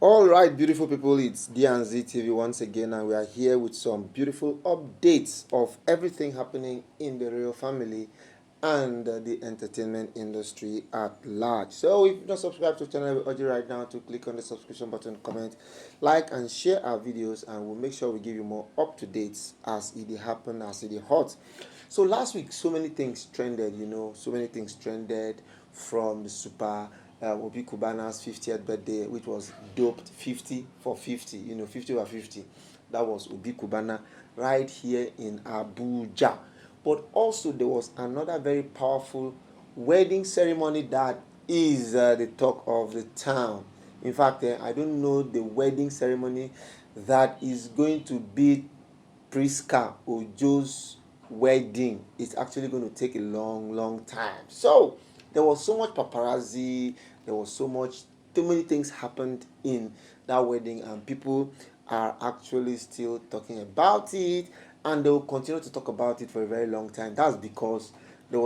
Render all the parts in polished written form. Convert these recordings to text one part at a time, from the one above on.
All right, beautiful people, it's D&Z TV once again, and we are here with some beautiful updates of everything happening in the royal family and the entertainment industry at large. So, if you're not subscribed to the channel, we urge you right now to click on the subscription button, comment, like, and share our videos, and we'll make sure we give you more up to dates as it happen, as it hot. So last week, so many things trended, so many things trended from the super Obi Kubana's 50th birthday, which was doped 50 for 50, 50 over 50. That was Obi Kubana right here in Abuja. But also, there was another very powerful wedding ceremony that is the talk of the town. In fact, I don't know the wedding ceremony that is going to be Priska Ojo's wedding. It's actually going to take a long time. So there was so much paparazzi, there was too many things happened in that wedding, and people are actually still talking about it, and they will continue to talk about it for a very long time. That's because it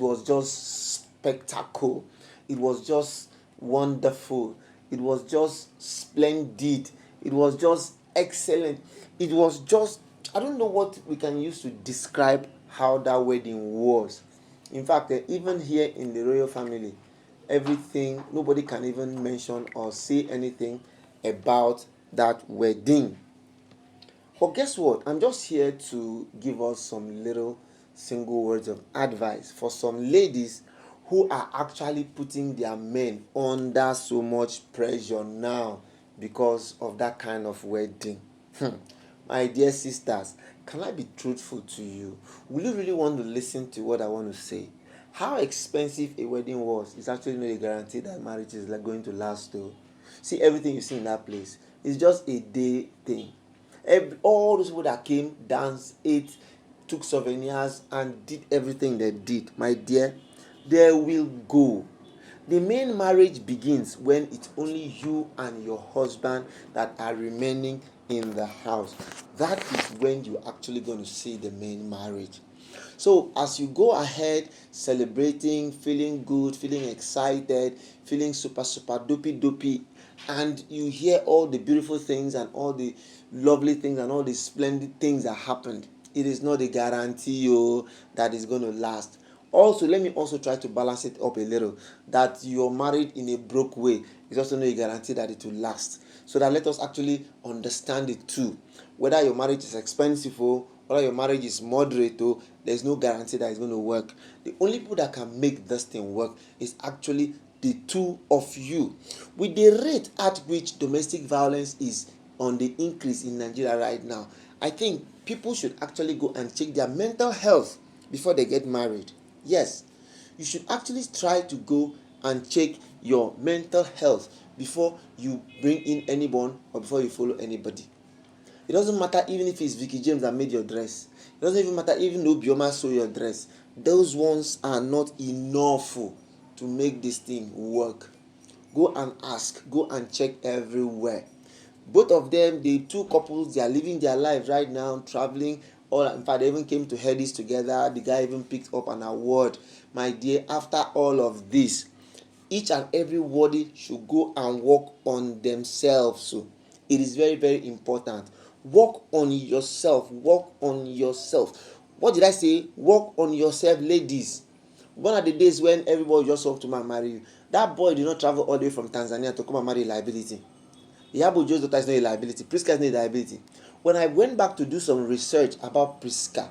was just spectacle, it was just wonderful, it was just splendid, it was just excellent, it was just, I don't know what we can use to describe how that wedding was. In fact, even here in the royal family, everything, nobody can even mention or say anything about that wedding. But guess what? I'm just here to give us some little single words of advice for some ladies who are actually putting their men under so much pressure now because of that kind of wedding. My dear sisters, can I be truthful to you? Will you really want to listen to what I want to say? How expensive a wedding was is actually not a guarantee that marriage is going to last though. See, everything you see in that place is just a day thing. All those people that came, danced, ate, took souvenirs, and did everything they did, my dear, they will go. The main marriage begins when it's only you and your husband that are remaining in the house. That is when you're actually going to see the main marriage. So as you go ahead celebrating, feeling good, feeling excited, feeling super dopey, and you hear all the beautiful things and all the lovely things and all the splendid things that happened, it is not a guarantee that is going to last. Also, let me also try to balance it up a little, that you're married in a broke way is also not a guarantee that it will last. So that let us actually understand it too. Whether your marriage is expensive or whether your marriage is moderate, there's no guarantee that it's going to work. The only people that can make this thing work is actually the two of you. With the rate at which domestic violence is on the increase in Nigeria right now, I think people should actually go and check their mental health before they get married. Yes, you should actually try to go and check your mental health before you bring in anyone or before you follow anybody. It doesn't matter even if it's Vicky James that made your dress. It doesn't even matter even though Bioma saw your dress. Those ones are not enough to make this thing work. Go and ask. Go and check everywhere. Both of them, the two couples, they are living their lives right now, traveling. In fact, they even came to Headies together. The guy even picked up an award. My dear, after all of this, each and everybody should go and work on themselves. So it is very important. Work on yourself. Work on yourself. What did I say? Work on yourself, ladies. One of the days when everybody just walked to marry you, that boy did not travel all the way from Tanzania to come and marry Liability. Iyabo Joe's daughter is not a liability. Priska is not a liability. When I went back to do some research about Priska,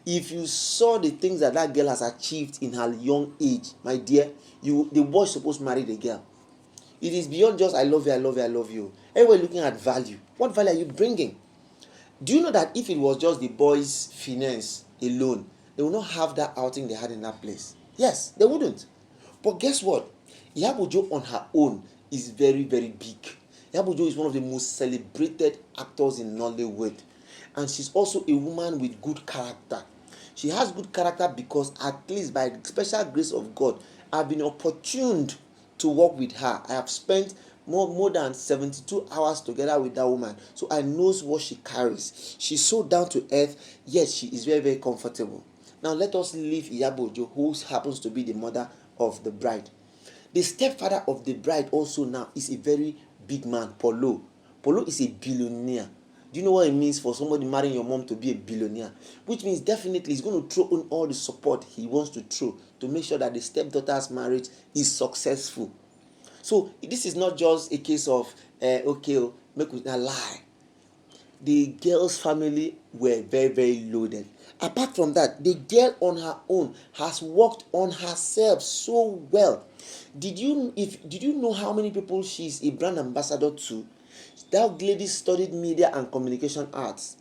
if you saw the things that girl has achieved in her young age, my dear, the boy is supposed to marry the girl. It is beyond just I love you, I love you, I love you. Everybody looking at value. What value are you bringing? Do you know that if it was just the boy's finance alone, they would not have that outing they had in that place? Yes, they wouldn't. But guess what? Iyabo Joe on her own is very big. Iyabo Joe is one of the most celebrated actors in Nollywood. And she's also a woman with good character. She has good character because at least by the special grace of God, I've been opportuned to work with her. I have spent more than 72 hours together with that woman. So I knows what she carries. She's so down to earth, yet she is very comfortable. Now let us leave Iyabo Joe, who happens to be the mother of the bride. The stepfather of the bride also now is a very big man, Polo. Polo is a billionaire. Do you know what it means for somebody marrying your mom to be a billionaire? Which means definitely he's going to throw in all the support he wants to throw to make sure that the stepdaughter's marriage is successful. So this is not just a case of okay, make we not lie. The girl's family were very, very loaded. Apart from that, the girl on her own has worked on herself so well. Did you know how many people she's a brand ambassador to? That lady studied media and communication arts.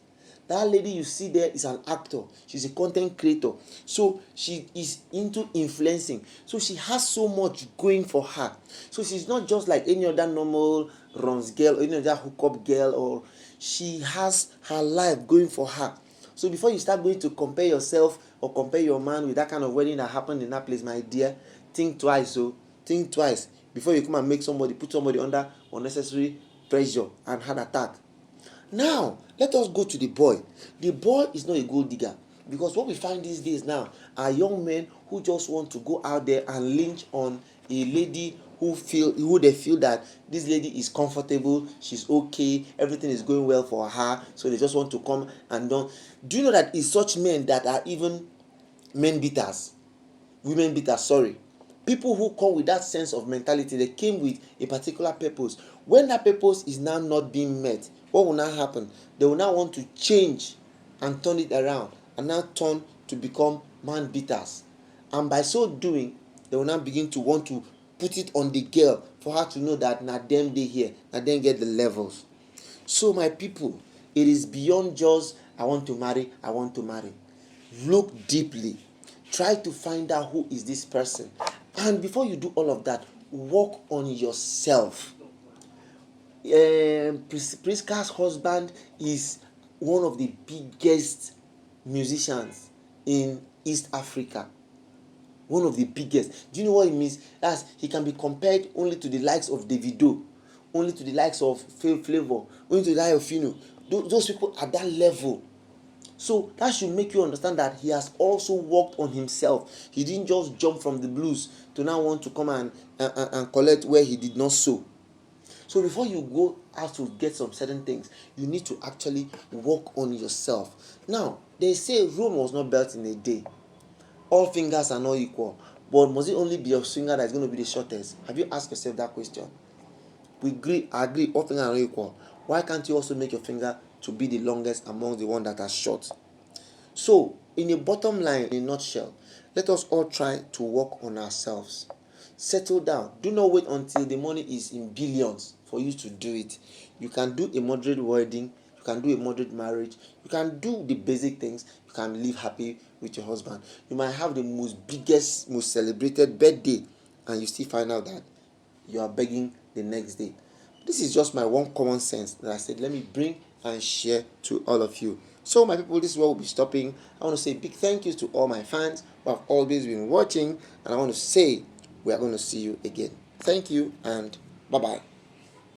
That lady you see there is an actor. She's a content creator. So she is into influencing. So she has so much going for her. So she's not just like any other normal runs girl or any other hookup girl, or she has her life going for her. So before you start going to compare yourself or compare your man with that kind of wedding that happened in that place, my dear, think twice. So think twice before you come and put somebody under unnecessary pressure and heart attack. Now, let us go to the boy. The boy is not a gold digger, because what we find these days now are young men who just want to go out there and lynch on a lady who they feel that this lady is comfortable, she's okay, everything is going well for her, so they just want to come and don't. Do you know that it's such men that are even men beaters, women beaters, sorry. People who come with that sense of mentality, they came with a particular purpose. When that purpose is now not being met, what will now happen? They will now want to change and turn it around and now turn to become man beaters. And by so doing, they will now begin to want to put it on the girl for her to know that na them they here, na them get the levels. So my people, it is beyond just I want to marry. Look deeply. Try to find out who is this person. And before you do all of that, work on yourself. Priska's husband is one of the biggest musicians in East Africa. One of the biggest. Do you know what it means? That's he can be compared only to the likes of Davido, only to the likes of Flavor, only to the likes of those people at that level. So that should make you understand that he has also worked on himself. He didn't just jump from the blues to now want to come and collect where he did not sow. So before you go out to get some certain things, you need to actually work on yourself. Now, they say Rome was not built in a day. All fingers are not equal. But must it only be your finger that is going to be the shortest? Have you asked yourself that question? I agree, all fingers are not equal. Why can't you also make your finger to be the longest among the ones that are short? So, in a bottom line, in a nutshell, let us all try to work on ourselves. Settle down. Do not wait until the money is in billions for you to do it. You can do a moderate wedding, you can do a moderate marriage, you can do the basic things, you can live happy with your husband. You might have the most celebrated birthday, and you still find out that you are begging the next day. This is just my one common sense that I said let me bring and share to all of you. So my people, this is where we'll be stopping. I want to say big thank you to all my fans who have always been watching, and I want to say we are going to see you again. Thank you and bye bye.